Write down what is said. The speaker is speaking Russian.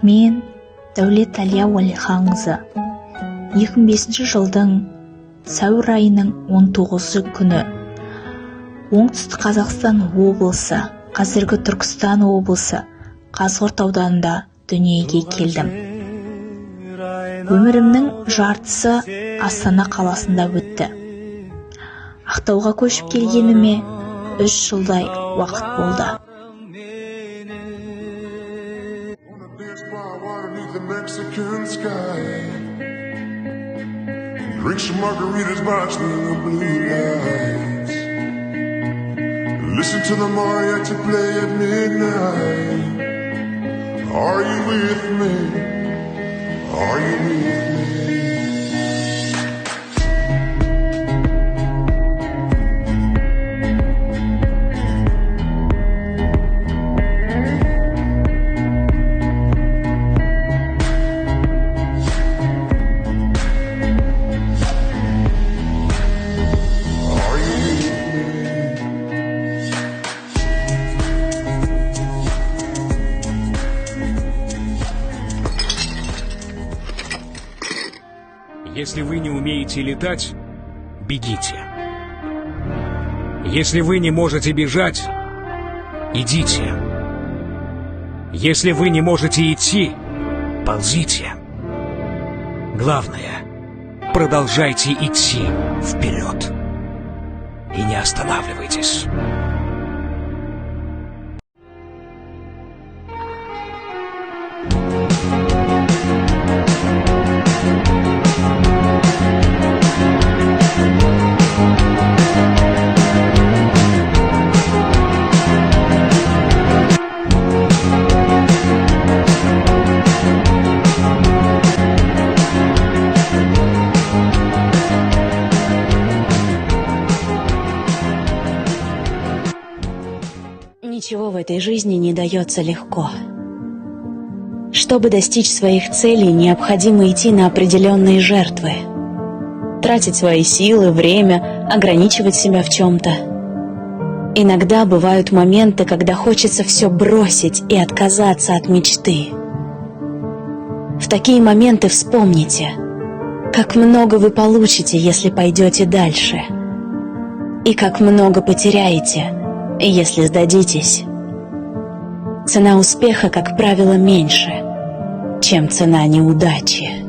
Мен Дәулет Әлия Уәлиханқызы 2005 жылдың сәуір айының 19 күні Оңтүстік Қазақстан облысы, қазіргі Түркістан облысы, Қазығұрт ауданында дүниеге келдім. Өмірімнің жартысы Астана қаласында өтті. Ақтауға көшіп келгеніме 3 жылдай уақыт болды. Drink some margaritas, watching the blue lights. Listen to the mariachi play at midnight. Are you with me? Are you with me? Если вы не умеете летать, бегите. Если вы не можете бежать, идите. Если вы не можете идти, ползите. Главное, продолжайте идти вперед. И не останавливайтесь. Ничего в этой жизни не дается легко. Чтобы достичь своих целей, необходимо идти на определенные жертвы. Тратить свои силы, время, ограничивать себя в чем-то. Иногда бывают моменты, когда хочется все бросить и отказаться от мечты. В такие моменты вспомните, как много вы получите, если пойдете дальше, и как много потеряете, если сдадитесь. Цена успеха, как правило, меньше, чем цена неудачи.